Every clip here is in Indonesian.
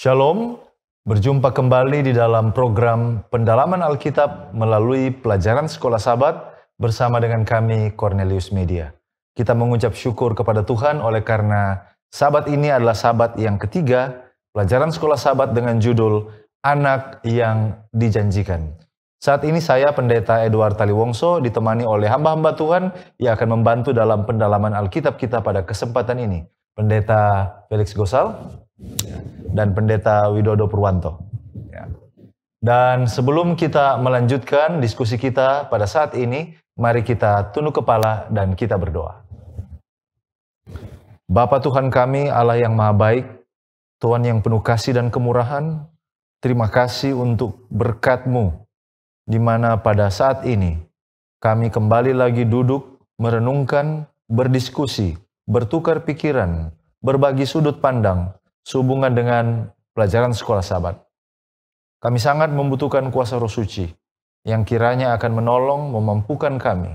Shalom, berjumpa kembali di dalam program pendalaman Alkitab melalui pelajaran Sekolah Sabat bersama dengan kami Cornelius Media. Kita mengucap syukur kepada Tuhan oleh karena Sabat ini adalah Sabat yang ketiga, pelajaran Sekolah Sabat dengan judul Anak yang Dijanjikan. Saat ini saya Pendeta Edward Taliwongso ditemani oleh hamba-hamba Tuhan yang akan membantu dalam pendalaman Alkitab kita pada kesempatan ini. Pendeta Felix Gosal dan Pendeta Widodo Purwanto. Dan sebelum kita melanjutkan diskusi kita pada saat ini, mari kita tunduk kepala dan kita berdoa. Bapa Tuhan kami, Allah yang Maha Baik, Tuhan yang penuh kasih dan kemurahan, terima kasih untuk berkat-Mu, di mana pada saat ini kami kembali lagi duduk, merenungkan, berdiskusi, bertukar pikiran, berbagi sudut pandang, sehubungan dengan pelajaran Sekolah Sabat. Kami sangat membutuhkan kuasa Roh Suci yang kiranya akan menolong, memampukan kami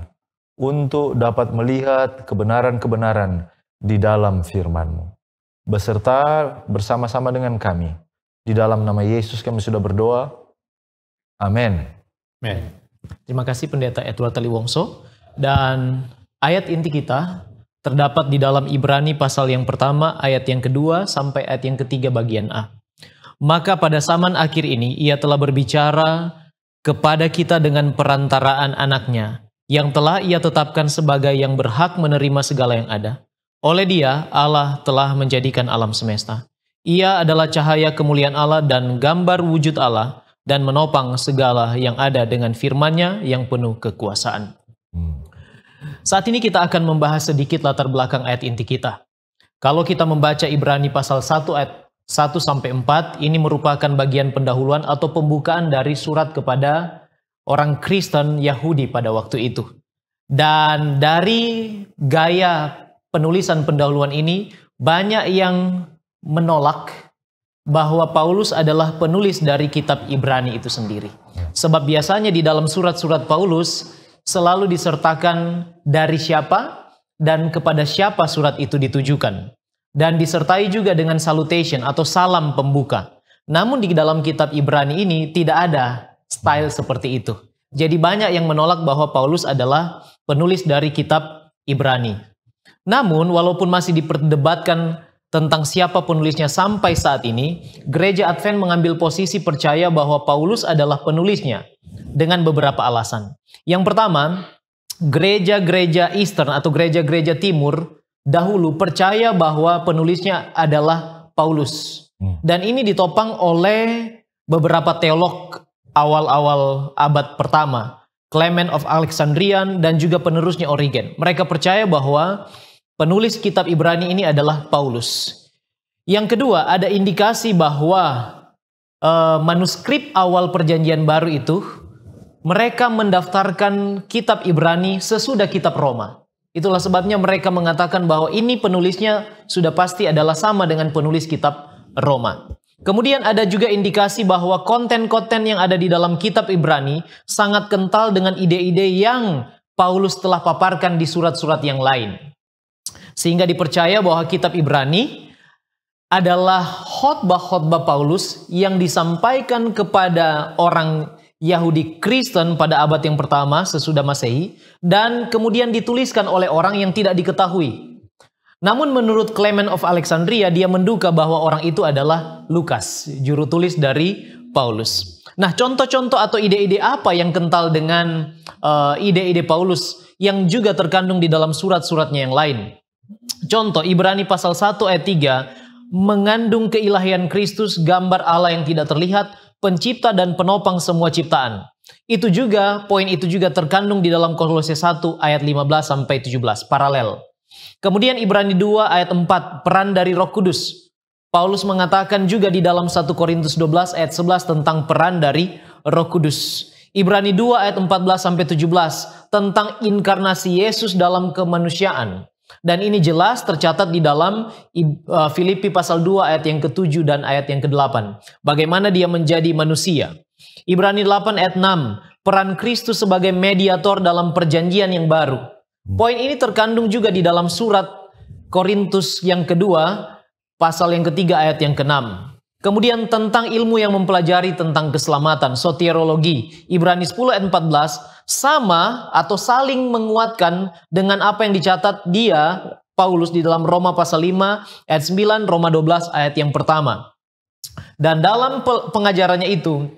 untuk dapat melihat kebenaran-kebenaran di dalam firman-Mu. Beserta bersama-sama dengan kami. Di dalam nama Yesus kami sudah berdoa. Amin. Amin. Terima kasih Pendeta Edward Taliwongso. Dan ayat inti kita terdapat di dalam Ibrani pasal yang pertama, ayat yang kedua sampai ayat yang ketiga bagian A. Maka pada zaman akhir ini ia telah berbicara kepada kita dengan perantaraan anaknya, yang telah ia tetapkan sebagai yang berhak menerima segala yang ada. Oleh dia, Allah telah menjadikan alam semesta. Ia adalah cahaya kemuliaan Allah dan gambar wujud Allah, dan menopang segala yang ada dengan firman-Nya yang penuh kekuasaan. Saat ini kita akan membahas sedikit latar belakang ayat inti kita. Kalau kita membaca Ibrani pasal 1 ayat 1-4, ini merupakan bagian pendahuluan atau pembukaan dari surat kepada orang Kristen Yahudi pada waktu itu. Dan dari gaya penulisan pendahuluan ini, banyak yang menolak bahwa Paulus adalah penulis dari kitab Ibrani itu sendiri. Sebab biasanya di dalam surat-surat Paulus selalu disertakan dari siapa dan kepada siapa surat itu ditujukan. Dan disertai juga dengan salutation atau salam pembuka. Namun di dalam kitab Ibrani ini tidak ada style seperti itu. Jadi banyak yang menolak bahwa Paulus adalah penulis dari kitab Ibrani. Namun walaupun masih diperdebatkan tentang siapa penulisnya sampai saat ini, Gereja Advent mengambil posisi percaya bahwa Paulus adalah penulisnya dengan beberapa alasan. Yang pertama, gereja-gereja Eastern atau gereja-gereja Timur dahulu percaya bahwa penulisnya adalah Paulus. Dan ini ditopang oleh beberapa teolog awal-awal abad pertama, Clement of Alexandrian dan juga penerusnya Origen. Mereka percaya bahwa penulis kitab Ibrani ini adalah Paulus. Yang kedua, ada indikasi bahwa manuskrip awal perjanjian baru itu, mereka mendaftarkan kitab Ibrani sesudah kitab Roma. Itulah sebabnya mereka mengatakan bahwa ini penulisnya sudah pasti adalah sama dengan penulis kitab Roma. Kemudian ada juga indikasi bahwa konten-konten yang ada di dalam kitab Ibrani sangat kental dengan ide-ide yang Paulus telah paparkan di surat-surat yang lain. Sehingga dipercaya bahwa kitab Ibrani adalah khotbah-khotbah Paulus yang disampaikan kepada orang Yahudi Kristen pada abad yang pertama sesudah Masehi, dan kemudian dituliskan oleh orang yang tidak diketahui. Namun menurut Clement of Alexandria, dia menduga bahwa orang itu adalah Lukas, juru tulis dari Paulus. Nah, contoh-contoh atau ide-ide apa yang kental dengan ide-ide Paulus yang juga terkandung di dalam surat-suratnya yang lain? Contoh, Ibrani pasal 1 ayat 3 mengandung keilahian Kristus, gambar Allah yang tidak terlihat, pencipta dan penopang semua ciptaan. Poin itu juga terkandung di dalam Kolose 1 ayat 15-17, paralel. Kemudian Ibrani 2 ayat 4, peran dari Roh Kudus. Paulus mengatakan juga di dalam 1 Korintus 12 ayat 11 tentang peran dari Roh Kudus. Ibrani 2 ayat 14-17 tentang inkarnasi Yesus dalam kemanusiaan. Dan ini jelas tercatat di dalam Filipi pasal 2 ayat yang ke-7 dan ayat yang ke-8. Bagaimana dia menjadi manusia. Ibrani 8 ayat 6, peran Kristus sebagai mediator dalam perjanjian yang baru. Poin ini terkandung juga di dalam surat Korintus yang kedua, pasal yang ketiga ayat yang ke-6. Kemudian tentang ilmu yang mempelajari tentang keselamatan, soteriologi, Ibrani 10 ayat 14, sama atau saling menguatkan dengan apa yang dicatat Paulus di dalam Roma pasal 5 ayat 9, Roma 12 ayat yang pertama. Dan dalam pengajarannya itu,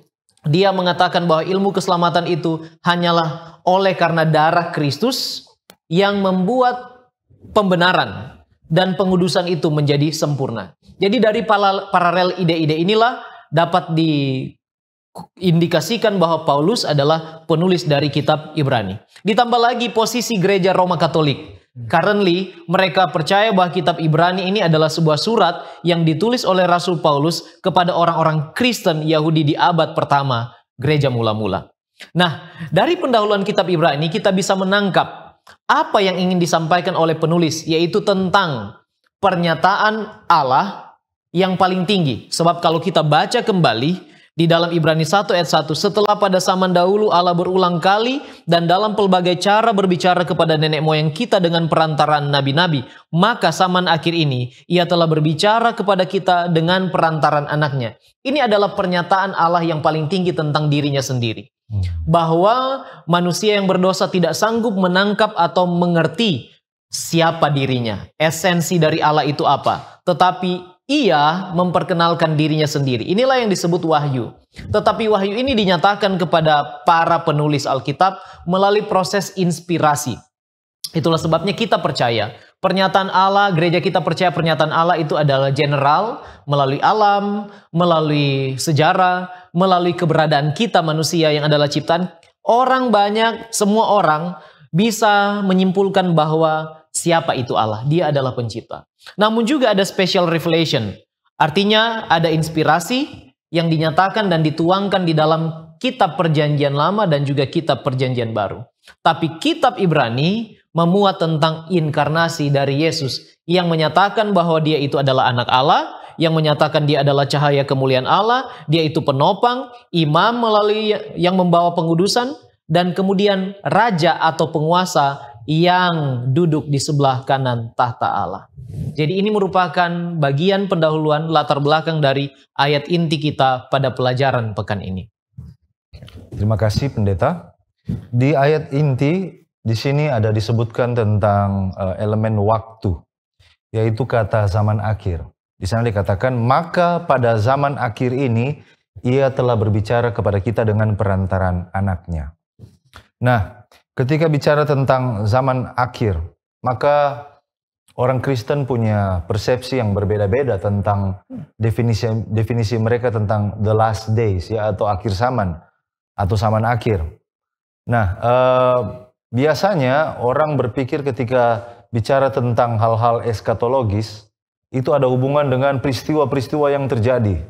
dia mengatakan bahwa ilmu keselamatan itu hanyalah oleh karena darah Kristus yang membuat pembenaran dan pengudusan itu menjadi sempurna. Jadi dari paralel ide-ide inilah dapat diindikasikan bahwa Paulus adalah penulis dari kitab Ibrani. Ditambah lagi posisi gereja Roma Katolik. Currently, mereka percaya bahwa kitab Ibrani ini adalah sebuah surat yang ditulis oleh Rasul Paulus kepada orang-orang Kristen Yahudi di abad pertama gereja mula-mula. Nah, dari pendahuluan kitab Ibrani kita bisa menangkap apa yang ingin disampaikan oleh penulis, yaitu tentang pernyataan Allah yang paling tinggi. Sebab kalau kita baca kembali di dalam Ibrani 1 ayat 1, setelah pada zaman dahulu Allah berulang kali dan dalam pelbagai cara berbicara kepada nenek moyang kita dengan perantaraan nabi-nabi, maka zaman akhir ini ia telah berbicara kepada kita dengan perantaran anaknya. Ini adalah pernyataan Allah yang paling tinggi tentang dirinya sendiri. Bahwa manusia yang berdosa tidak sanggup menangkap atau mengerti siapa dirinya, esensi dari Allah itu apa, tetapi ia memperkenalkan dirinya sendiri. Inilah yang disebut wahyu. Tetapi wahyu ini dinyatakan kepada para penulis Alkitab melalui proses inspirasi. Itulah sebabnya kita percaya pernyataan Allah, gereja kita percaya pernyataan Allah itu adalah general, melalui alam, melalui sejarah, melalui keberadaan kita manusia yang adalah ciptaan. Orang banyak, semua orang bisa menyimpulkan bahwa siapa itu Allah, dia adalah pencipta. Namun juga ada special revelation, artinya ada inspirasi yang dinyatakan dan dituangkan di dalam kitab perjanjian lama dan juga kitab perjanjian baru. Tapi kitab Ibrani memuat tentang inkarnasi dari Yesus yang menyatakan bahwa dia itu adalah anak Allah, yang menyatakan dia adalah cahaya kemuliaan Allah, dia itu penopang, imam melalui yang membawa pengudusan, dan kemudian raja atau penguasa yang duduk di sebelah kanan tahta Allah. Jadi ini merupakan bagian pendahuluan latar belakang dari ayat inti kita pada pelajaran pekan ini. Terima kasih pendeta. Di ayat inti di sini ada disebutkan tentang elemen waktu, yaitu kata zaman akhir. Di sana dikatakan, maka pada zaman akhir ini ia telah berbicara kepada kita dengan perantaran anaknya. Nah, ketika bicara tentang zaman akhir, maka orang Kristen punya persepsi yang berbeda-beda tentang definisi mereka tentang the last days, ya, atau akhir zaman, atau zaman akhir. Nah, biasanya orang berpikir ketika bicara tentang hal-hal eskatologis, itu ada hubungan dengan peristiwa-peristiwa yang terjadi.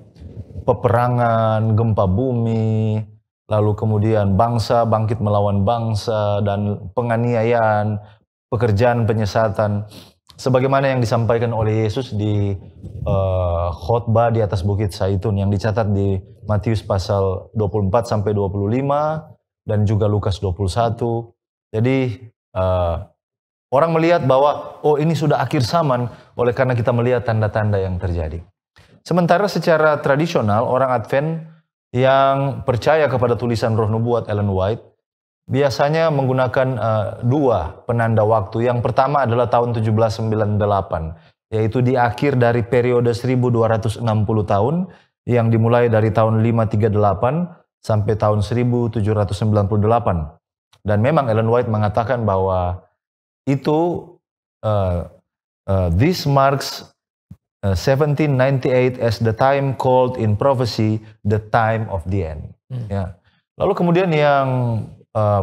Peperangan, gempa bumi, lalu kemudian bangsa bangkit melawan bangsa, dan penganiayaan, pekerjaan penyesatan. Sebagaimana yang disampaikan oleh Yesus di khotbah di atas Bukit Zaitun yang dicatat di Matius pasal 24-25 dan juga Lukas 21. Jadi orang melihat bahwa oh ini sudah akhir zaman oleh karena kita melihat tanda-tanda yang terjadi. Sementara secara tradisional orang Advent yang percaya kepada tulisan Roh Nubuat Ellen White biasanya menggunakan dua penanda waktu. Yang pertama adalah tahun 1798, yaitu di akhir dari periode 1260 tahun yang dimulai dari tahun 538 sampai tahun 1798. Dan memang Ellen White mengatakan bahwa itu this marks 1798 as the time called in prophecy the time of the end. Ya. Lalu kemudian yang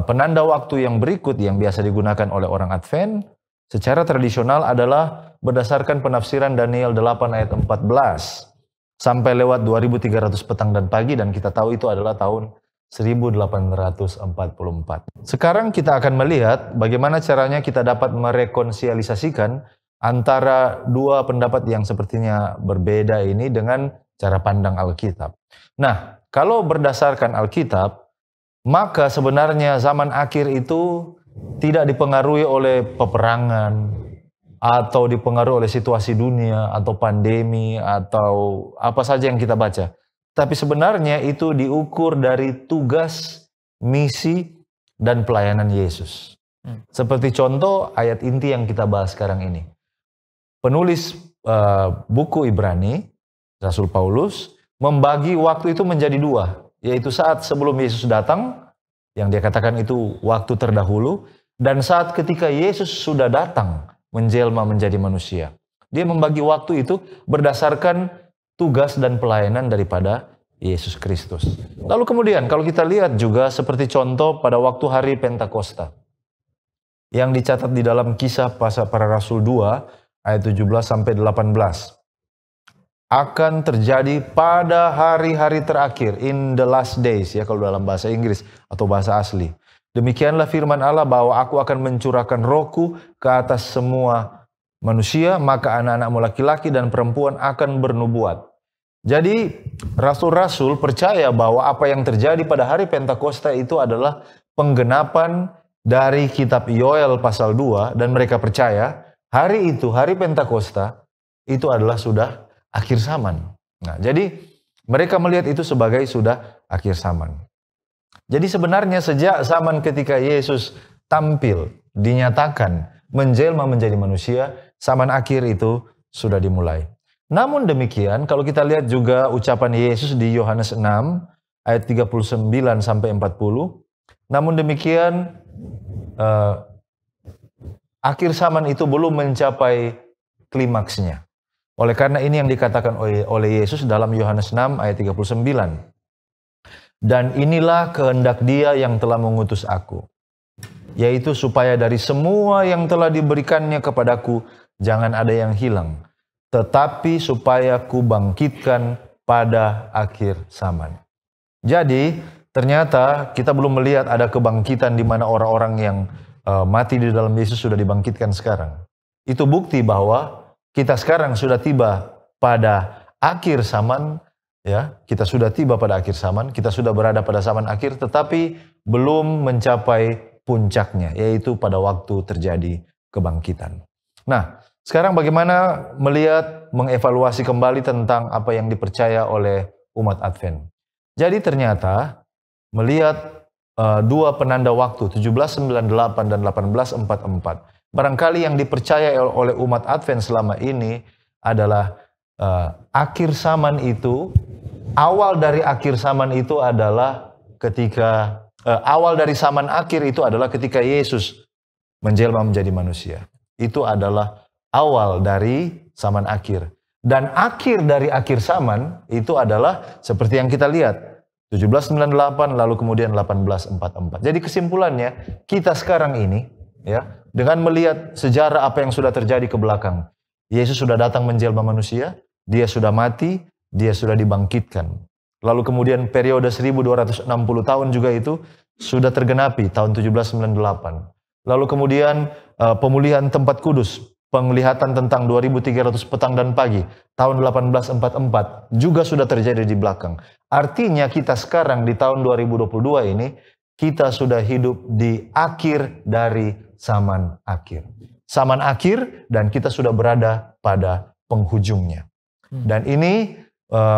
penanda waktu yang berikut yang biasa digunakan oleh orang Advent secara tradisional adalah berdasarkan penafsiran Daniel 8 ayat 14 sampai lewat 2300 petang dan pagi, dan kita tahu itu adalah tahun 1844. Sekarang kita akan melihat bagaimana caranya kita dapat merekonsialisasikan antara dua pendapat yang sepertinya berbeda ini dengan cara pandang Alkitab. Nah, kalau berdasarkan Alkitab, maka sebenarnya zaman akhir itu tidak dipengaruhi oleh peperangan, atau dipengaruhi oleh situasi dunia, atau pandemi, atau apa saja yang kita baca. Tapi sebenarnya itu diukur dari tugas, misi, dan pelayanan Yesus. Seperti contoh ayat inti yang kita bahas sekarang ini. Penulis buku Ibrani, Rasul Paulus, membagi waktu itu menjadi dua, yaitu saat sebelum Yesus datang, yang dia katakan itu waktu terdahulu, dan saat ketika Yesus sudah datang menjelma menjadi manusia. Dia membagi waktu itu berdasarkan tugas dan pelayanan daripada Yesus Kristus. Lalu kemudian kalau kita lihat juga seperti contoh pada waktu hari Pentakosta, yang dicatat di dalam Kisah Para Rasul 2 ayat 17 sampai 18. Akan terjadi pada hari-hari terakhir, in the last days, ya kalau dalam bahasa Inggris atau bahasa asli. Demikianlah firman Allah bahwa aku akan mencurahkan rohku ke atas semua manusia, maka anak-anakmu laki-laki dan perempuan akan bernubuat. Jadi rasul-rasul percaya bahwa apa yang terjadi pada hari Pentakosta itu adalah penggenapan dari kitab Yoel pasal 2, dan mereka percaya hari itu, hari Pentakosta, itu adalah sudah akhir zaman. Nah, jadi mereka melihat itu sebagai sudah akhir zaman. Jadi sebenarnya sejak zaman ketika Yesus tampil, dinyatakan, menjelma menjadi manusia, zaman akhir itu sudah dimulai. Namun demikian, kalau kita lihat juga ucapan Yesus di Yohanes 6, ayat 39 sampai 40, namun demikian, akhir zaman itu belum mencapai klimaksnya. Oleh karena ini yang dikatakan oleh Yesus dalam Yohanes 6 ayat 39. Dan inilah kehendak Dia yang telah mengutus aku, yaitu supaya dari semua yang telah diberikannya kepadaku jangan ada yang hilang, tetapi supaya ku bangkitkan pada akhir zaman. Jadi ternyata kita belum melihat ada kebangkitan di mana orang-orang yang mati di dalam Yesus sudah dibangkitkan sekarang. Itu bukti bahwa kita sekarang sudah tiba pada akhir zaman, ya. Kita sudah tiba pada akhir zaman, kita sudah berada pada zaman akhir, tetapi belum mencapai puncaknya, yaitu pada waktu terjadi kebangkitan. Nah, sekarang bagaimana melihat, mengevaluasi kembali tentang apa yang dipercaya oleh umat Advent. Jadi ternyata melihat dua penanda waktu, 1798 dan 1844. Barangkali yang dipercaya oleh umat Advent selama ini adalah akhir zaman itu, awal dari akhir zaman itu adalah ketika, awal dari zaman akhir itu adalah ketika Yesus menjelma menjadi manusia. Itu adalah awal dari zaman akhir. Dan akhir dari akhir zaman itu adalah seperti yang kita lihat, 1798 lalu kemudian 1844. Jadi kesimpulannya, kita sekarang ini, ya, dengan melihat sejarah apa yang sudah terjadi ke belakang, Yesus sudah datang menjelma manusia, Dia sudah mati, Dia sudah dibangkitkan. Lalu kemudian periode 1260 tahun juga itu sudah tergenapi tahun 1798. Lalu kemudian pemulihan tempat kudus, penglihatan tentang 2300 petang dan pagi tahun 1844 juga sudah terjadi di belakang. Artinya kita sekarang di tahun 2022 ini, kita sudah hidup di akhir dari zaman akhir. Zaman akhir, dan kita sudah berada pada penghujungnya. Dan ini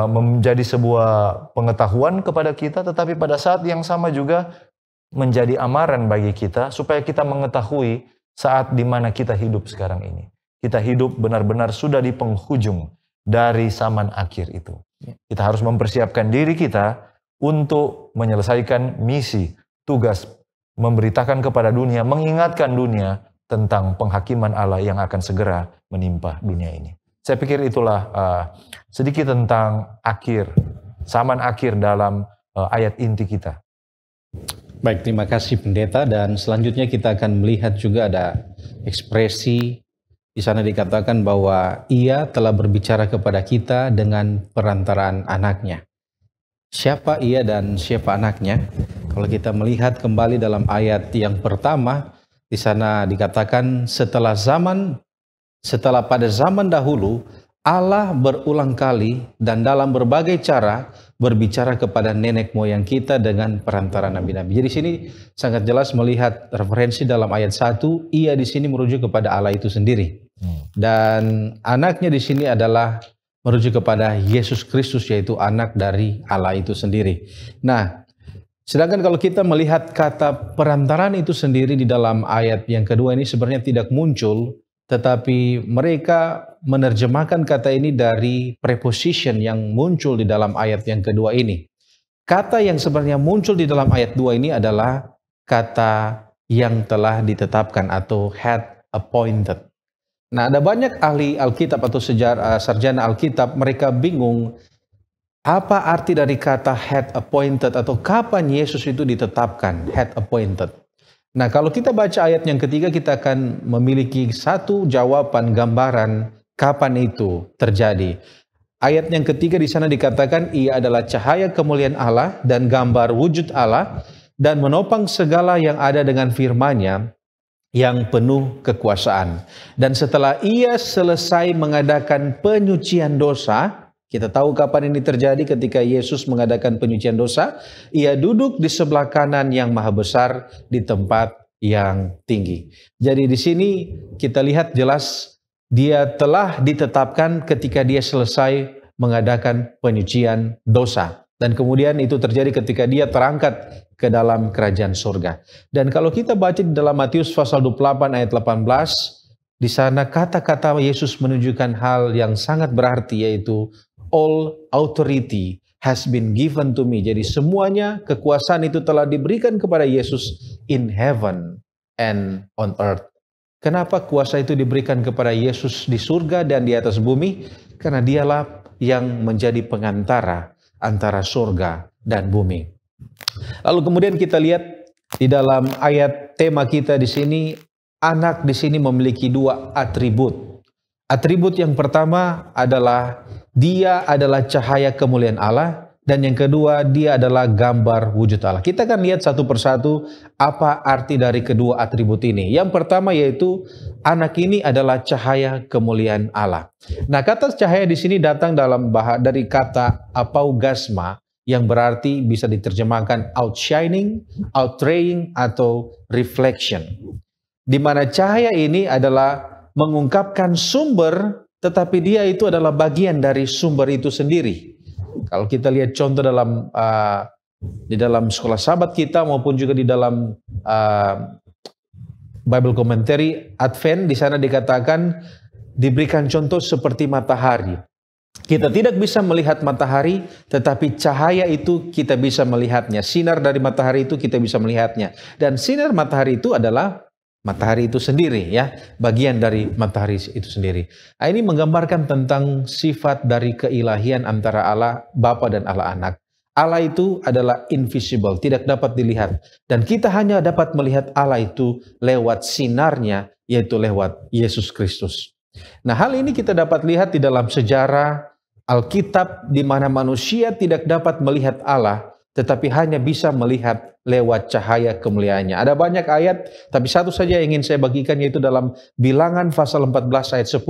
menjadi sebuah pengetahuan kepada kita, tetapi pada saat yang sama juga menjadi amaran bagi kita supaya kita mengetahui saat di mana kita hidup sekarang ini. Kita hidup benar-benar sudah di penghujung dari zaman akhir itu. Kita harus mempersiapkan diri kita untuk menyelesaikan misi, tugas, memberitakan kepada dunia, mengingatkan dunia tentang penghakiman Allah yang akan segera menimpa dunia ini. Saya pikir itulah sedikit tentang akhir, zaman akhir dalam ayat inti kita. Baik, terima kasih pendeta, dan selanjutnya kita akan melihat juga ada ekspresi di sana dikatakan bahwa Ia telah berbicara kepada kita dengan perantaraan anaknya. Siapa Ia dan siapa anaknya? Kalau kita melihat kembali dalam ayat yang pertama, di sana dikatakan setelah pada zaman dahulu Allah berulang kali dan dalam berbagai cara berbicara kepada nenek moyang kita dengan perantara nabi-nabi. Jadi sini sangat jelas melihat referensi dalam ayat 1, Ia di sini merujuk kepada Allah itu sendiri. Dan anaknya di sini adalah merujuk kepada Yesus Kristus, yaitu anak dari Allah itu sendiri. Nah, sedangkan kalau kita melihat kata perantaraan itu sendiri di dalam ayat yang kedua ini sebenarnya tidak muncul, tetapi mereka menerjemahkan kata ini dari preposition yang muncul di dalam ayat yang kedua ini. Kata yang sebenarnya muncul di dalam ayat 2 ini adalah kata yang telah ditetapkan atau had appointed. Nah, ada banyak ahli Alkitab atau sarjana Alkitab, mereka bingung apa arti dari kata had appointed atau kapan Yesus itu ditetapkan, had appointed. Nah, kalau kita baca ayat yang ketiga, kita akan memiliki satu jawaban gambaran kapan itu terjadi. Ayat yang ketiga di sana dikatakan ia adalah cahaya kemuliaan Allah dan gambar wujud Allah dan menopang segala yang ada dengan firman-Nya yang penuh kekuasaan. Dan setelah ia selesai mengadakan penyucian dosa, kita tahu kapan ini terjadi ketika Yesus mengadakan penyucian dosa, ia duduk di sebelah kanan yang maha besar di tempat yang tinggi. Jadi di sini kita lihat jelas dia telah ditetapkan ketika dia selesai mengadakan penyucian dosa. Dan kemudian itu terjadi ketika dia terangkat ke dalam kerajaan surga. Dan kalau kita baca di dalam Matius pasal 28 ayat 18, di sana kata-kata Yesus menunjukkan hal yang sangat berarti, yaitu all authority has been given to me. Jadi semuanya kekuasaan itu telah diberikan kepada Yesus in heaven and on earth. Kenapa kuasa itu diberikan kepada Yesus di surga dan di atas bumi? Karena dialah yang menjadi pengantara antara surga dan bumi. Lalu kemudian kita lihat di dalam ayat tema kita di sini, anak di sini memiliki dua atribut. Atribut yang pertama adalah dia adalah cahaya kemuliaan Allah, dan yang kedua dia adalah gambar wujud Allah. Kita akan lihat satu persatu apa arti dari kedua atribut ini. Yang pertama yaitu anak ini adalah cahaya kemuliaan Allah. Nah, kata cahaya di sini datang dari kata apaugasma yang berarti bisa diterjemahkan outshining, outraying atau reflection. Di mana cahaya ini adalah mengungkapkan sumber, tetapi dia itu adalah bagian dari sumber itu sendiri. Kalau kita lihat contoh di dalam sekolah sahabat kita maupun juga di dalam Bible Commentary Advent, di sana dikatakan diberikan contoh seperti matahari. Kita tidak bisa melihat matahari, tetapi cahaya itu kita bisa melihatnya. Sinar dari matahari itu kita bisa melihatnya. Dan sinar matahari itu adalah matahari itu sendiri, ya, bagian dari matahari itu sendiri. Nah, ini menggambarkan tentang sifat dari keilahian antara Allah Bapa dan Allah Anak. Allah itu adalah invisible, tidak dapat dilihat. Dan kita hanya dapat melihat Allah itu lewat sinarnya, yaitu lewat Yesus Kristus. Nah, hal ini kita dapat lihat di dalam sejarah Alkitab, di mana manusia tidak dapat melihat Allah, tetapi hanya bisa melihat lewat cahaya kemuliaannya. Ada banyak ayat, tapi satu saja yang ingin saya bagikan, yaitu dalam Bilangan pasal 14 ayat 10.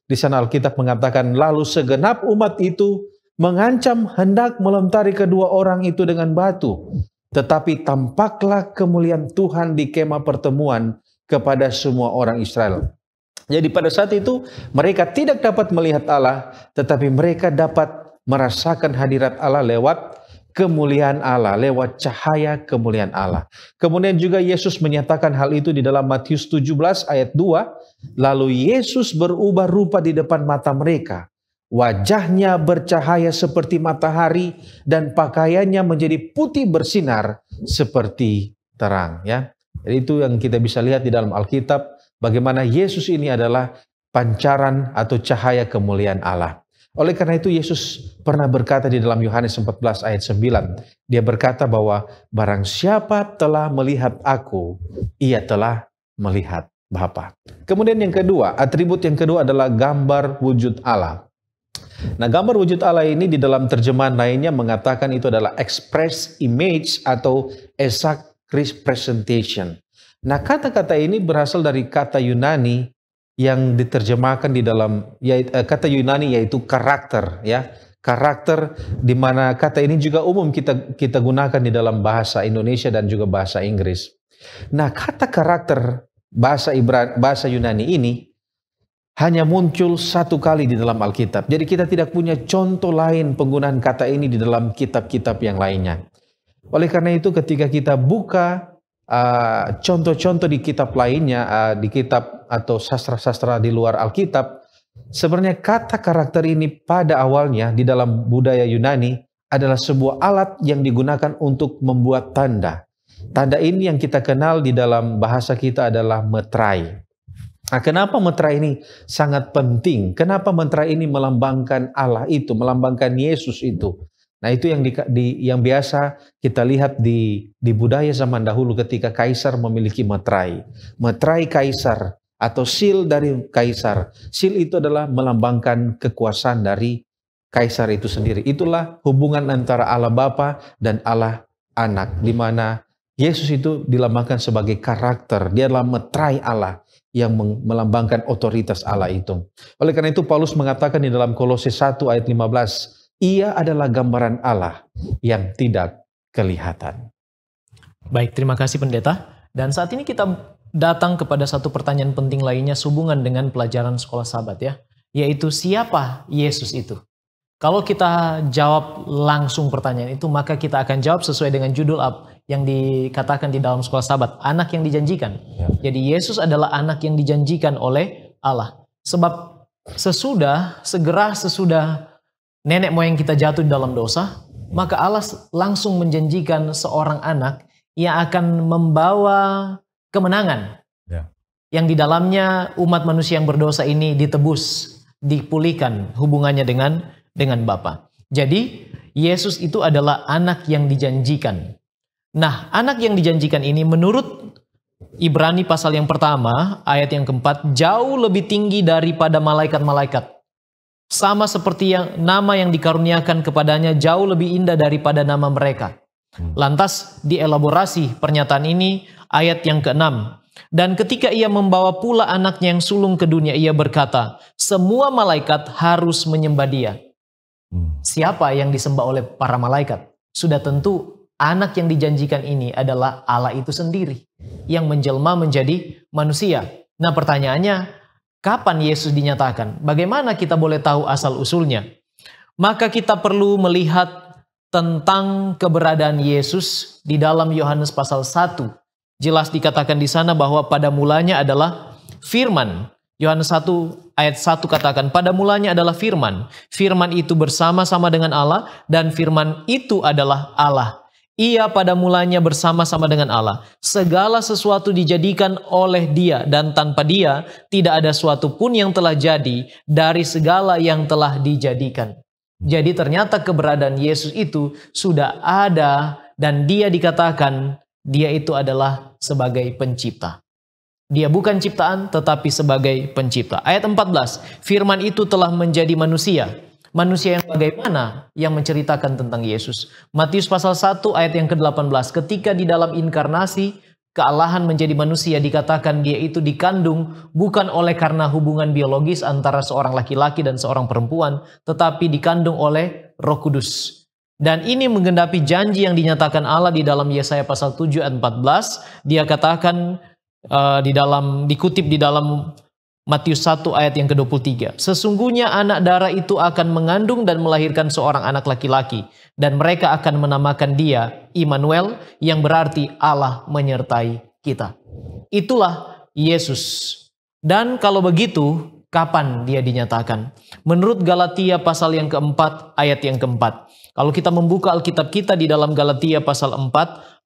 Di sana Alkitab mengatakan, lalu segenap umat itu mengancam hendak melempari kedua orang itu dengan batu. Tetapi tampaklah kemuliaan Tuhan di kemah pertemuan kepada semua orang Israel. Jadi pada saat itu mereka tidak dapat melihat Allah, tetapi mereka dapat merasakan hadirat Allah lewat kemuliaan Allah, lewat cahaya kemuliaan Allah. Kemudian juga Yesus menyatakan hal itu di dalam Matius 17 ayat 2. Lalu Yesus berubah rupa di depan mata mereka. Wajahnya bercahaya seperti matahari dan pakaiannya menjadi putih bersinar seperti terang. Ya, jadi itu yang kita bisa lihat di dalam Alkitab, bagaimana Yesus ini adalah pancaran atau cahaya kemuliaan Allah. Oleh karena itu Yesus pernah berkata di dalam Yohanes 14 ayat 9. Dia berkata bahwa barang siapa telah melihat aku, ia telah melihat Bapa. Kemudian yang kedua, atribut yang kedua adalah gambar wujud Allah. Nah, gambar wujud Allah ini di dalam terjemahan lainnya mengatakan itu adalah express image atau exact representation. Nah, kata-kata ini berasal dari kata Yunani yang diterjemahkan di dalam kata Yunani yaitu karakter, ya. Karakter, di mana kata ini juga umum kita gunakan di dalam bahasa Indonesia dan juga bahasa Inggris. Nah, kata karakter bahasa Yunani ini hanya muncul satu kali di dalam Alkitab. Jadi kita tidak punya contoh lain penggunaan kata ini di dalam kitab-kitab yang lainnya. Oleh karena itu ketika kita buka contoh-contoh di kitab lainnya, di kitab atau sastra-sastra di luar Alkitab, sebenarnya kata karakter ini pada awalnya di dalam budaya Yunani adalah sebuah alat yang digunakan untuk membuat tanda. Tanda ini yang kita kenal di dalam bahasa kita adalah metrai. Nah, kenapa metrai ini sangat penting? Kenapa metrai ini melambangkan Allah itu, melambangkan Yesus itu? Nah, itu yang biasa kita lihat di budaya zaman dahulu ketika kaisar memiliki metrai. Metrai kaisar atau seal dari kaisar. Seal itu adalah melambangkan kekuasaan dari kaisar itu sendiri. Itulah hubungan antara Allah Bapa dan Allah Anak, di mana Yesus itu dilambangkan sebagai karakter. Dia adalah metrai Allah yang melambangkan otoritas Allah itu. Oleh karena itu Paulus mengatakan di dalam Kolose 1 ayat 15, ia adalah gambaran Allah yang tidak kelihatan. Baik, terima kasih pendeta. Dan saat ini kita datang kepada satu pertanyaan penting lainnya sehubungan dengan pelajaran sekolah Sabat ya, yaitu siapa Yesus itu? Kalau kita jawab langsung pertanyaan itu, maka kita akan jawab sesuai dengan judul yang dikatakan di dalam sekolah Sabat, anak yang dijanjikan. Ya. Jadi Yesus adalah anak yang dijanjikan oleh Allah. Sebab segera sesudah nenek moyang kita jatuh di dalam dosa, maka Allah langsung menjanjikan seorang anak yang akan membawa kemenangan. Ya. Yang di dalamnya umat manusia yang berdosa ini ditebus, dipulihkan hubungannya dengan Bapa. Jadi Yesus itu adalah anak yang dijanjikan. Nah, anak yang dijanjikan ini menurut Ibrani pasal yang pertama, ayat yang keempat, jauh lebih tinggi daripada malaikat-malaikat. Sama seperti nama yang dikaruniakan kepadanya jauh lebih indah daripada nama mereka. Lantas dielaborasi pernyataan ini ayat yang ke-6. Dan ketika ia membawa pula anaknya yang sulung ke dunia, ia berkata, semua malaikat harus menyembah dia. Siapa yang disembah oleh para malaikat? Sudah tentu anak yang dijanjikan ini adalah Allah itu sendiri yang menjelma menjadi manusia. Nah, pertanyaannya, kapan Yesus dinyatakan? Bagaimana kita boleh tahu asal-usulnya? Maka kita perlu melihat tentang keberadaan Yesus di dalam Yohanes pasal 1. Jelas dikatakan di sana bahwa pada mulanya adalah firman. Yohanes 1 ayat 1 katakan, pada mulanya adalah firman. Firman itu bersama-sama dengan Allah dan firman itu adalah Allah. Ia pada mulanya bersama-sama dengan Allah. Segala sesuatu dijadikan oleh Dia dan tanpa Dia tidak ada suatu pun yang telah jadi dari segala yang telah dijadikan. Jadi ternyata keberadaan Yesus itu sudah ada dan Dia dikatakan Dia itu adalah sebagai pencipta. Dia bukan ciptaan tetapi sebagai pencipta. Ayat 14, firman itu telah menjadi manusia. Manusia yang bagaimana yang menceritakan tentang Yesus? Matius pasal 1 ayat yang ke-18, ketika di dalam inkarnasi kealahan menjadi manusia dikatakan dia itu dikandung bukan oleh karena hubungan biologis antara seorang laki-laki dan seorang perempuan, tetapi dikandung oleh Roh Kudus. Dan ini menggenapi janji yang dinyatakan Allah di dalam Yesaya pasal 7 ayat 14. Dia katakan dikutip di dalam Matius 1 ayat yang ke-23. Sesungguhnya anak darah itu akan mengandung dan melahirkan seorang anak laki-laki, dan mereka akan menamakan dia Immanuel, yang berarti Allah menyertai kita. Itulah Yesus. Dan kalau begitu, kapan dia dinyatakan? Menurut Galatia pasal yang keempat, ayat yang keempat. Kalau kita membuka Alkitab kita di dalam Galatia pasal 4,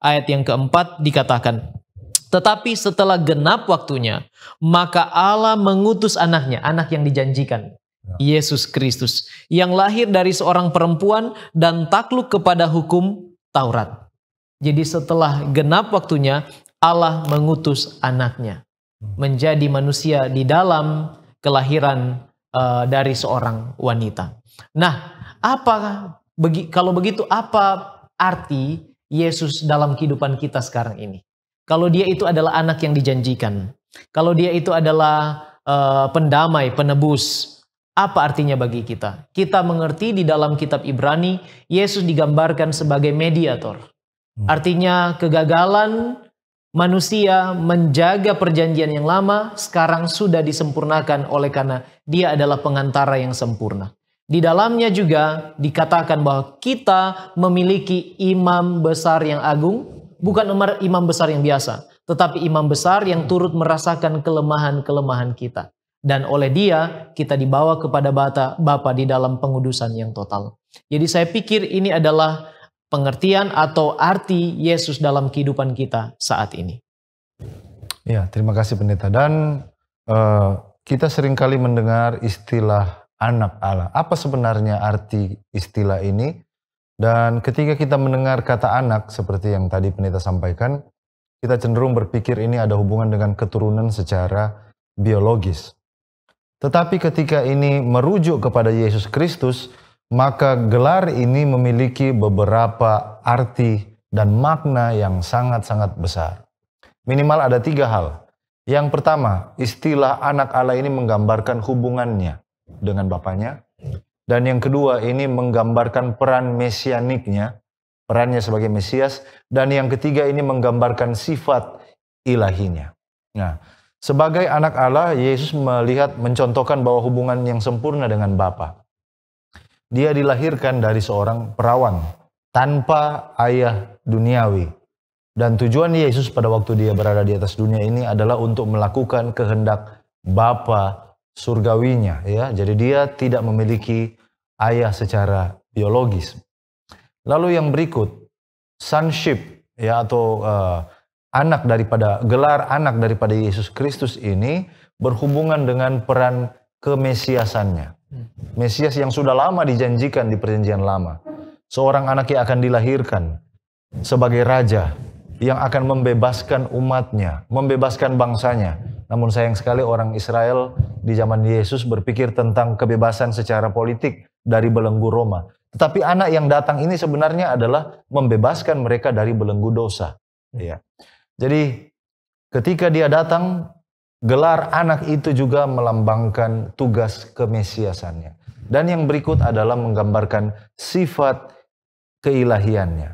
ayat yang keempat dikatakan, tetapi setelah genap waktunya, maka Allah mengutus anaknya, anak yang dijanjikan, Yesus Kristus, yang lahir dari seorang perempuan dan takluk kepada hukum Taurat. Jadi setelah genap waktunya, Allah mengutus anaknya menjadi manusia di dalam kelahiran dari seorang wanita. Nah, kalau begitu apa arti Yesus dalam kehidupan kita sekarang ini? Kalau dia itu adalah anak yang dijanjikan, kalau dia itu adalah pendamai, penebus, apa artinya bagi kita? Kita mengerti di dalam kitab Ibrani, Yesus digambarkan sebagai mediator. Artinya kegagalan Manusia menjaga perjanjian yang lama sekarang sudah disempurnakan oleh karena dia adalah pengantara yang sempurna. Di dalamnya juga dikatakan bahwa kita memiliki imam besar yang agung, bukan imam besar yang biasa, tetapi imam besar yang turut merasakan kelemahan-kelemahan kita. Dan oleh dia kita dibawa kepada Bapa di dalam pengudusan yang total. Jadi saya pikir ini adalah pengertian atau arti Yesus dalam kehidupan kita saat ini. Ya, terima kasih pendeta. Dan kita seringkali mendengar istilah anak Allah. Apa sebenarnya arti istilah ini? Dan ketika kita mendengar kata anak, seperti yang tadi pendeta sampaikan, kita cenderung berpikir ini ada hubungan dengan keturunan secara biologis. Tetapi ketika ini merujuk kepada Yesus Kristus, maka gelar ini memiliki beberapa arti dan makna yang sangat-sangat besar. Minimal ada 3 hal. Yang pertama, istilah anak Allah ini menggambarkan hubungannya dengan Bapaknya. Dan yang kedua, ini menggambarkan peran mesianiknya, perannya sebagai Mesias. Dan yang ketiga, ini menggambarkan sifat ilahinya. Nah, sebagai anak Allah, Yesus mencontohkan bahwa hubungan yang sempurna dengan Bapa. Dia dilahirkan dari seorang perawan tanpa ayah duniawi. Dan tujuan Yesus pada waktu dia berada di atas dunia ini adalah untuk melakukan kehendak Bapa surgawinya, ya. Jadi dia tidak memiliki ayah secara biologis. Lalu yang berikut, sonship, ya, atau gelar anak daripada Yesus Kristus ini berhubungan dengan peran kemesiasannya. Mesias yang sudah lama dijanjikan di perjanjian lama. Seorang anak yang akan dilahirkan sebagai raja yang akan membebaskan umatnya, membebaskan bangsanya. Namun sayang sekali orang Israel di zaman Yesus berpikir tentang kebebasan secara politik dari belenggu Roma. Tetapi anak yang datang ini sebenarnya adalah membebaskan mereka dari belenggu dosa. Ya. Jadi ketika dia datang, gelar anak itu juga melambangkan tugas kemesiasannya. Dan yang berikut adalah menggambarkan sifat keilahiannya.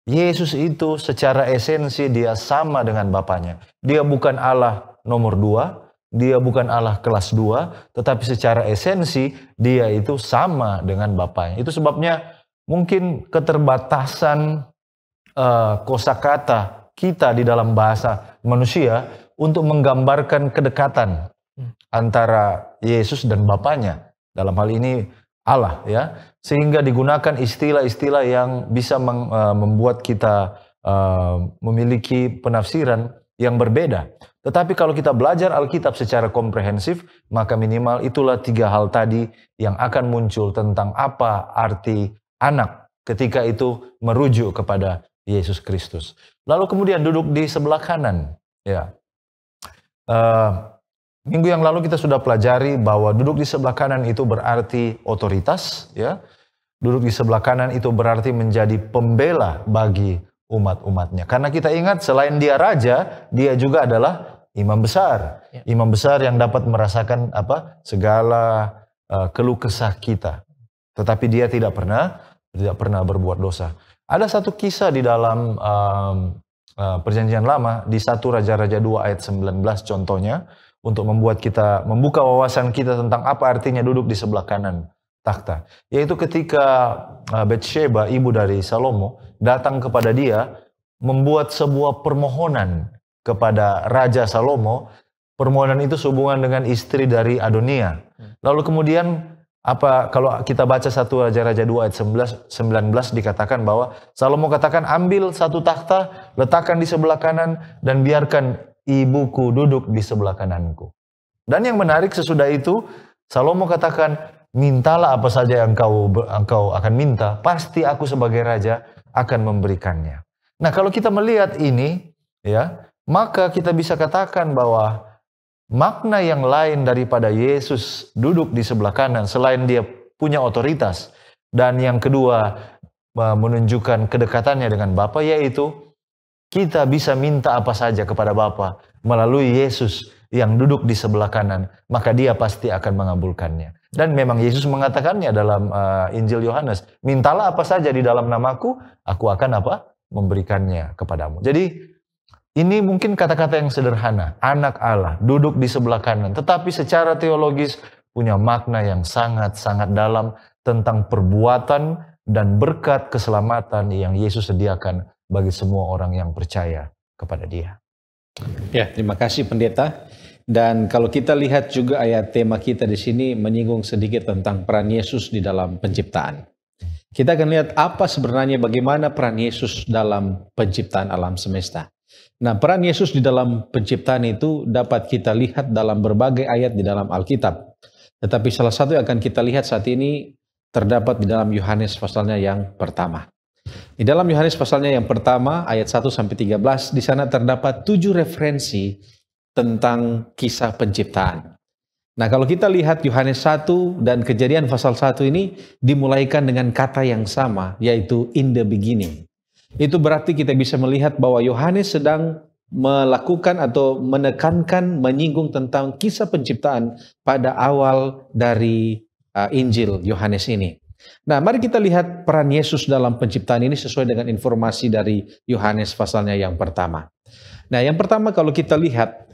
Yesus itu secara esensi dia sama dengan Bapaknya. Dia bukan Allah nomor 2, dia bukan Allah kelas 2, tetapi secara esensi dia itu sama dengan Bapaknya. Itu sebabnya mungkin keterbatasan kosakata kita di dalam bahasa manusia untuk menggambarkan kedekatan antara Yesus dan Bapaknya. Dalam hal ini Allah, ya, sehingga digunakan istilah-istilah yang bisa membuat kita memiliki penafsiran yang berbeda. Tetapi kalau kita belajar Alkitab secara komprehensif, maka minimal itulah 3 hal tadi yang akan muncul tentang apa arti anak ketika itu merujuk kepada Yesus Kristus. Lalu kemudian duduk di sebelah kanan, ya. Minggu yang lalu kita sudah pelajari bahwa duduk di sebelah kanan itu berarti otoritas, ya. Duduk di sebelah kanan itu berarti menjadi pembela bagi umat-umatnya. Karena kita ingat selain dia raja, dia juga adalah imam besar. Ya. Imam besar yang dapat merasakan segala keluh kesah kita. Tetapi dia tidak pernah berbuat dosa. Ada satu kisah di dalam Perjanjian Lama di 1 Raja-Raja 2 ayat 19 contohnya, untuk membuka wawasan kita tentang apa artinya duduk di sebelah kanan takhta. Yaitu ketika Batsheba, ibu dari Salomo, datang kepada dia, membuat sebuah permohonan kepada Raja Salomo. Permohonan itu sehubungan dengan istri dari Adonia. Lalu kemudian, kalau kita baca 1 Raja-Raja 2 ayat 19 dikatakan bahwa Salomo katakan, ambil satu takhta, letakkan di sebelah kanan, dan biarkan ibuku duduk di sebelah kananku. Dan yang menarik sesudah itu, Salomo katakan, mintalah apa saja yang engkau akan minta, pasti aku sebagai raja akan memberikannya. Nah, kalau kita melihat ini, ya, maka kita bisa katakan bahwa makna yang lain daripada Yesus duduk di sebelah kanan, selain dia punya otoritas, dan yang kedua menunjukkan kedekatannya dengan Bapa, yaitu kita bisa minta apa saja kepada Bapa melalui Yesus yang duduk di sebelah kanan, maka dia pasti akan mengabulkannya. Dan memang Yesus mengatakannya dalam Injil Yohanes, mintalah apa saja di dalam namaku, aku akan memberikannya kepadamu. Jadi Ini mungkin kata-kata yang sederhana, anak Allah, duduk di sebelah kanan. Tetapi secara teologis punya makna yang sangat-sangat dalam tentang perbuatan dan berkat keselamatan yang Yesus sediakan bagi semua orang yang percaya kepada Dia. Ya, terima kasih pendeta. Dan kalau kita lihat juga ayat tema kita di sini menyinggung sedikit tentang peran Yesus di dalam penciptaan. Kita akan lihat apa sebenarnya bagaimana peran Yesus dalam penciptaan alam semesta. Nah, peran Yesus di dalam penciptaan itu dapat kita lihat dalam berbagai ayat di dalam Alkitab. Tetapi salah satu yang akan kita lihat saat ini terdapat di dalam Yohanes pasalnya yang pertama. Di dalam Yohanes pasalnya yang pertama, ayat 1-13, di sana terdapat 7 referensi tentang kisah penciptaan. Nah, kalau kita lihat Yohanes 1 dan Kejadian pasal 1 ini dimulaikan dengan kata yang sama, yaitu in the beginning. Itu berarti kita bisa melihat bahwa Yohanes sedang melakukan atau menekankan, menyinggung tentang kisah penciptaan pada awal dari Injil Yohanes ini. Nah, mari kita lihat peran Yesus dalam penciptaan ini sesuai dengan informasi dari Yohanes pasalnya yang pertama. Nah, yang pertama kalau kita lihat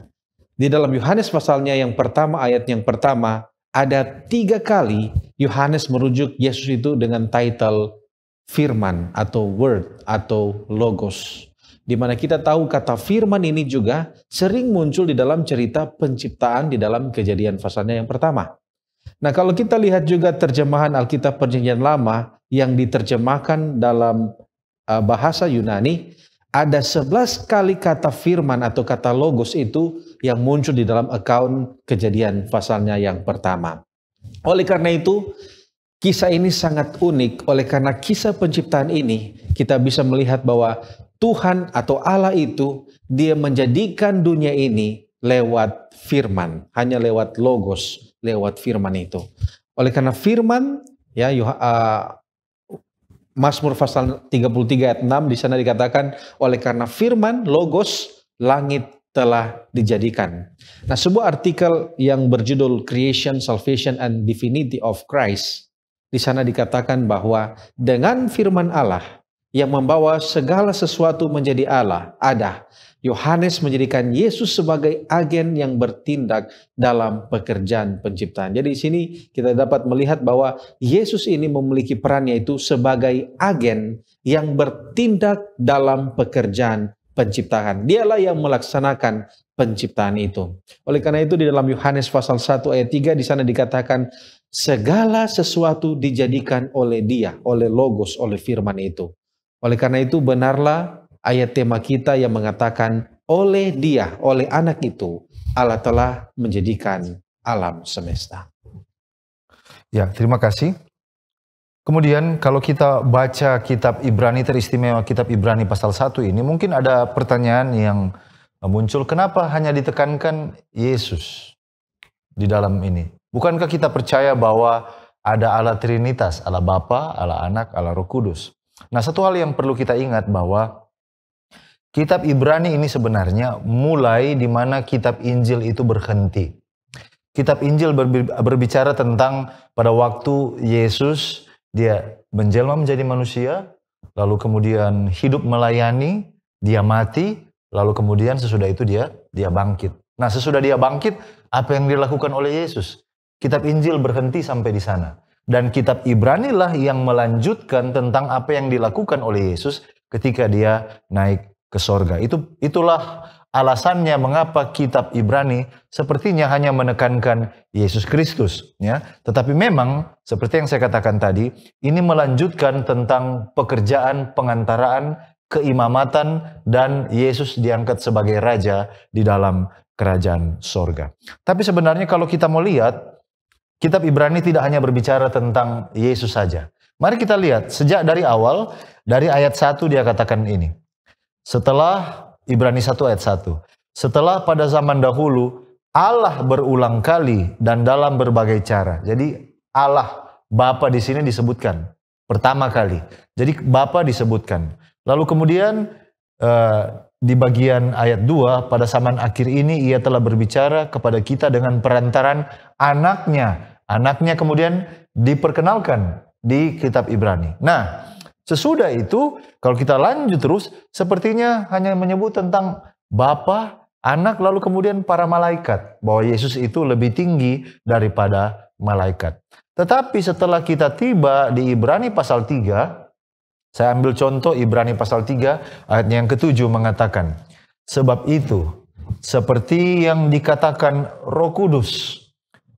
di dalam Yohanes pasalnya yang pertama, ayat yang pertama, ada 3 kali Yohanes merujuk Yesus itu dengan title firman atau word atau logos. Di mana kita tahu kata firman ini juga sering muncul di dalam cerita penciptaan di dalam Kejadian pasalnya yang pertama. Nah, kalau kita lihat juga terjemahan Alkitab Perjanjian Lama yang diterjemahkan dalam bahasa Yunani, ada 11 kali kata firman atau kata logos itu yang muncul di dalam account Kejadian pasalnya yang pertama. Oleh karena itu, kisah ini sangat unik. Oleh karena kisah penciptaan ini, kita bisa melihat bahwa Tuhan atau Allah itu, Dia menjadikan dunia ini lewat firman, hanya lewat logos, lewat firman itu. Oleh karena firman, ya, Mazmur pasal 33 ayat 6 di sana dikatakan, oleh karena firman, logos, langit telah dijadikan. Nah, sebuah artikel yang berjudul Creation, Salvation, and Divinity of Christ, di sana dikatakan bahwa dengan firman Allah yang membawa segala sesuatu menjadi Allah, ada. Yohanes menjadikan Yesus sebagai agen yang bertindak dalam pekerjaan penciptaan. Jadi di sini kita dapat melihat bahwa Yesus ini memiliki peran yaitu sebagai agen yang bertindak dalam pekerjaan penciptaan. Dialah yang melaksanakan penciptaan itu. Oleh karena itu di dalam Yohanes pasal 1 ayat 3 di sana dikatakan segala sesuatu dijadikan oleh Dia, oleh logos, oleh firman itu. Oleh karena itu benarlah ayat tema kita yang mengatakan oleh Dia, oleh anak itu, Allah telah menjadikan alam semesta. Ya, terima kasih. Kemudian kalau kita baca kitab Ibrani, teristimewa kitab Ibrani pasal 1 ini, mungkin ada pertanyaan yang muncul, kenapa hanya ditekankan Yesus di dalam ini? Bukankah kita percaya bahwa ada Allah Trinitas, Allah Bapa, Allah Anak, Allah Roh Kudus? Nah, satu hal yang perlu kita ingat bahwa kitab Ibrani ini sebenarnya mulai di mana kitab Injil itu berhenti. Kitab Injil berbicara tentang pada waktu Yesus Dia menjelma menjadi manusia, lalu kemudian hidup melayani, Dia mati, lalu kemudian sesudah itu dia bangkit. Nah, sesudah Dia bangkit, apa yang dilakukan oleh Yesus? Kitab Injil berhenti sampai di sana. Dan kitab Ibrani lah yang melanjutkan tentang apa yang dilakukan oleh Yesus ketika Dia naik ke sorga. Itulah alasannya mengapa kitab Ibrani sepertinya hanya menekankan Yesus Kristus, ya. Tetapi memang seperti yang saya katakan tadi, ini melanjutkan tentang pekerjaan pengantaraan, keimamatan, dan Yesus diangkat sebagai raja di dalam kerajaan sorga. Tapi sebenarnya kalau kita mau lihat, kitab Ibrani tidak hanya berbicara tentang Yesus saja. Mari kita lihat, sejak dari awal, dari ayat 1 dia katakan ini. Setelah Ibrani 1 ayat 1. Setelah pada zaman dahulu Allah berulang kali dan dalam berbagai cara. Jadi Allah Bapa di sini disebutkan pertama kali. Jadi Bapa disebutkan. Lalu kemudian di bagian ayat 2 pada zaman akhir ini Ia telah berbicara kepada kita dengan perantaran anaknya. Anaknya kemudian diperkenalkan di kitab Ibrani. Nah, sesudah itu, kalau kita lanjut terus, sepertinya hanya menyebut tentang Bapa, Anak, lalu kemudian para malaikat. Bahwa Yesus itu lebih tinggi daripada malaikat. Tetapi setelah kita tiba di Ibrani pasal 3, saya ambil contoh Ibrani pasal 3 ayat yang ke-7 mengatakan, sebab itu seperti yang dikatakan Roh Kudus,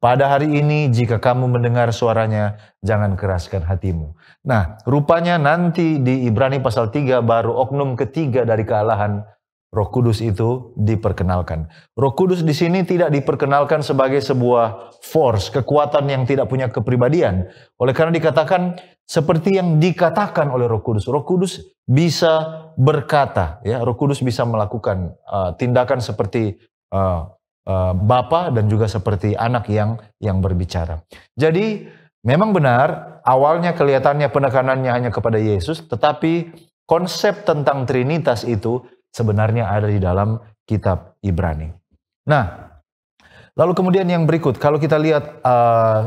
pada hari ini jika kamu mendengar suaranya, jangan keraskan hatimu. Nah, rupanya nanti di Ibrani pasal 3 baru oknum ketiga dari kealahan Roh Kudus itu diperkenalkan. Roh Kudus di sini tidak diperkenalkan sebagai sebuah force, kekuatan yang tidak punya kepribadian. Oleh karena dikatakan seperti yang dikatakan oleh Roh Kudus. Roh Kudus bisa berkata, ya. Roh Kudus bisa melakukan tindakan seperti Bapa dan juga seperti Anak yang berbicara. Jadi memang benar awalnya kelihatannya penekanannya hanya kepada Yesus, tetapi konsep tentang Trinitas itu sebenarnya ada di dalam kitab Ibrani. Nah, lalu kemudian yang berikut, kalau kita lihat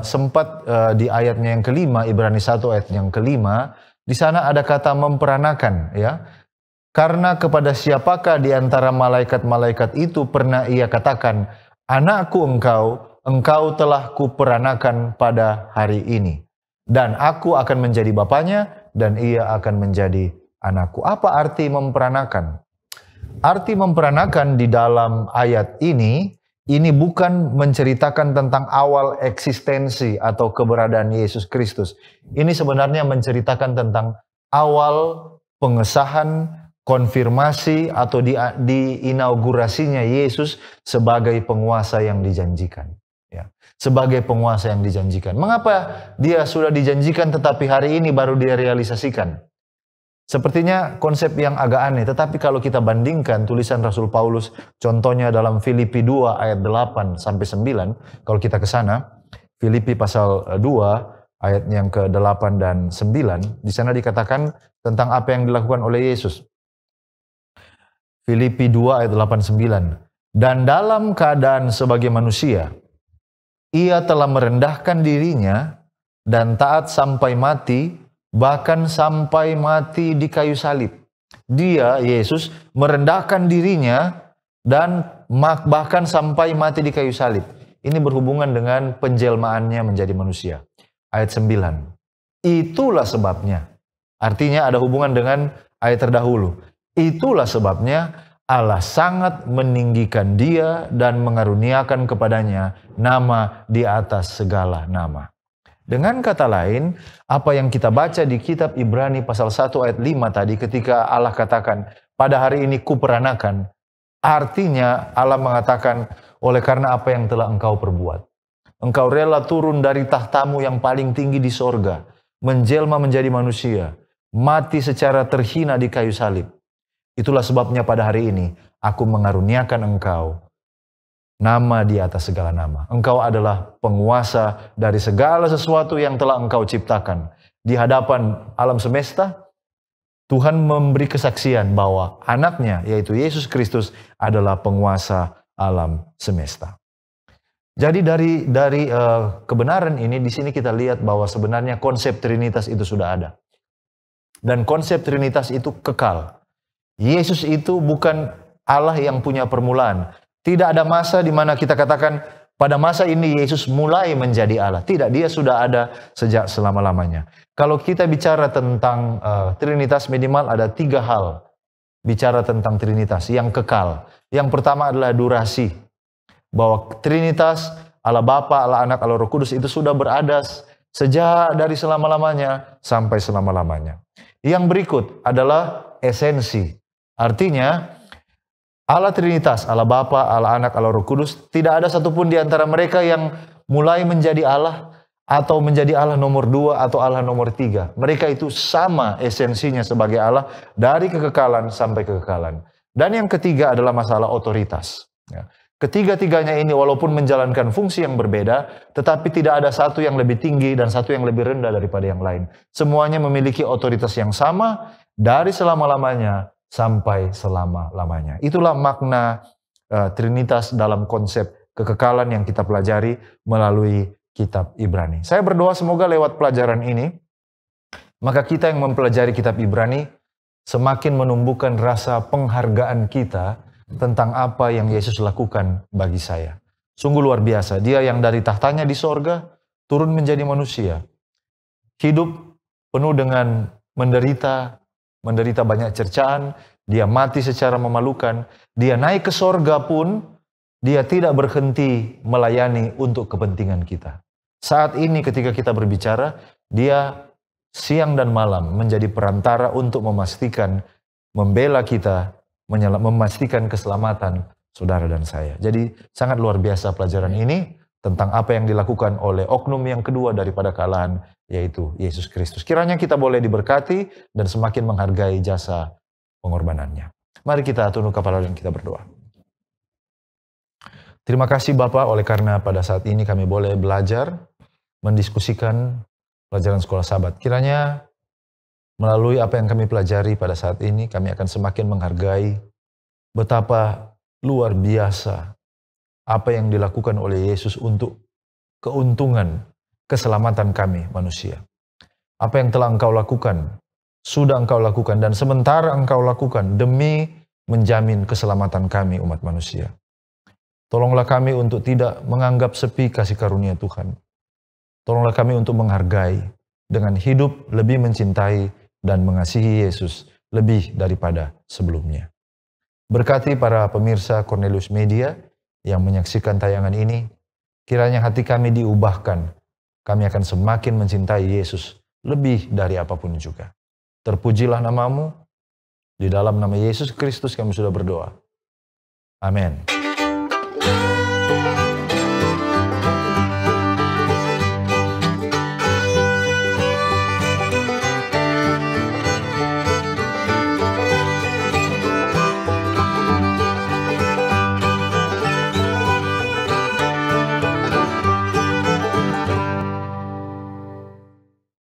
sempat di ayatnya yang kelima, Ibrani 1 ayat yang kelima, di sana ada kata memperanakan, ya. Karena kepada siapakah di antara malaikat-malaikat itu pernah ia katakan, anakku engkau telah kuperanakan pada hari ini. Dan aku akan menjadi bapanya dan ia akan menjadi anakku. Apa arti memperanakan? Arti memperanakan di dalam ayat ini bukan menceritakan tentang awal eksistensi atau keberadaan Yesus Kristus. Ini sebenarnya menceritakan tentang awal pengesahan, konfirmasi atau diinaugurasinya Yesus sebagai penguasa yang dijanjikan. Ya, sebagai penguasa yang dijanjikan. Mengapa dia sudah dijanjikan tetapi hari ini baru dia realisasikan? Sepertinya konsep yang agak aneh, tetapi kalau kita bandingkan tulisan Rasul Paulus, contohnya dalam Filipi 2 ayat 8 sampai 9, kalau kita ke sana, Filipi pasal 2 ayat yang ke-8 dan 9, di sana dikatakan tentang apa yang dilakukan oleh Yesus. Filipi 2 ayat 8-9, dan dalam keadaan sebagai manusia, ia telah merendahkan dirinya dan taat sampai mati, bahkan sampai mati di kayu salib. Dia, Yesus, merendahkan dirinya dan bahkan sampai mati di kayu salib. Ini berhubungan dengan penjelmaannya menjadi manusia. Ayat 9. Itulah sebabnya. Artinya ada hubungan dengan ayat terdahulu. Itulah sebabnya Allah sangat meninggikan dia dan mengaruniakan kepadanya nama di atas segala nama. Dengan kata lain, apa yang kita baca di kitab Ibrani pasal 1 ayat 5 tadi ketika Allah katakan, pada hari ini kuperanakan, artinya Allah mengatakan, oleh karena apa yang telah engkau perbuat. Engkau rela turun dari tahtamu yang paling tinggi di sorga, menjelma menjadi manusia, mati secara terhina di kayu salib. Itulah sebabnya pada hari ini, aku mengaruniakan engkau nama di atas segala nama. Engkau adalah penguasa dari segala sesuatu yang telah engkau ciptakan. Di hadapan alam semesta, Tuhan memberi kesaksian bahwa anaknya, yaitu Yesus Kristus, adalah penguasa alam semesta. Jadi dari kebenaran ini, di sini kita lihat bahwa sebenarnya konsep Trinitas itu sudah ada. Dan konsep Trinitas itu kekal. Yesus itu bukan Allah yang punya permulaan. Tidak ada masa di mana kita katakan pada masa ini Yesus mulai menjadi Allah. Tidak, dia sudah ada sejak selama-lamanya. Kalau kita bicara tentang Trinitas, minimal ada 3 hal bicara tentang Trinitas yang kekal. Yang pertama adalah durasi. Bahwa Trinitas, Allah Bapa, Allah Anak, Allah Roh Kudus itu sudah berada sejak dari selama-lamanya sampai selama-lamanya. Yang berikut adalah esensi. Artinya Allah Trinitas, Allah Bapa, Allah Anak, Allah Roh Kudus, tidak ada satupun di antara mereka yang mulai menjadi Allah atau menjadi Allah nomor 2 atau Allah nomor 3. Mereka itu sama esensinya sebagai Allah dari kekekalan sampai kekekalan. Dan yang ketiga adalah masalah otoritas. Ketiga-tiganya ini walaupun menjalankan fungsi yang berbeda, tetapi tidak ada satu yang lebih tinggi dan satu yang lebih rendah daripada yang lain. Semuanya memiliki otoritas yang sama dari selama-lamanya sampai selama-lamanya. Itulah makna Trinitas dalam konsep kekekalan yang kita pelajari melalui kitab Ibrani. Saya berdoa semoga lewat pelajaran ini, maka kita yang mempelajari kitab Ibrani semakin menumbuhkan rasa penghargaan kita tentang apa yang Yesus lakukan bagi saya. Sungguh luar biasa. Dia yang dari tahtanya di sorga turun menjadi manusia. Hidup penuh dengan menderita banyak cercaan. Dia mati secara memalukan. Dia naik ke sorga pun dia tidak berhenti melayani untuk kepentingan kita. Saat ini ketika kita berbicara, dia siang dan malam menjadi perantara untuk memastikan, membela kita, memastikan keselamatan saudara dan saya. Jadi sangat luar biasa pelajaran ini tentang apa yang dilakukan oleh oknum yang kedua daripada kealahan, yaitu Yesus Kristus. Kiranya kita boleh diberkati dan semakin menghargai jasa pengorbanannya. Mari kita tunduk kepala dan kita berdoa. Terima kasih Bapak, oleh karena pada saat ini kami boleh belajar, mendiskusikan pelajaran sekolah Sabat. Kiranya melalui apa yang kami pelajari pada saat ini, kami akan semakin menghargai betapa luar biasa apa yang dilakukan oleh Yesus untuk keuntungan, keselamatan kami manusia. Apa yang telah Engkau lakukan, sudah Engkau lakukan, dan sementara Engkau lakukan demi menjamin keselamatan kami umat manusia. Tolonglah kami untuk tidak menganggap sepi kasih karunia Tuhan. Tolonglah kami untuk menghargai dengan hidup lebih mencintai dan mengasihi Yesus lebih daripada sebelumnya. Berkati para pemirsa Cornelius Media yang menyaksikan tayangan ini, kiranya hati kami diubahkan. Kami akan semakin mencintai Yesus lebih dari apapun juga. Terpujilah namamu, di dalam nama Yesus Kristus kami sudah berdoa. Amin.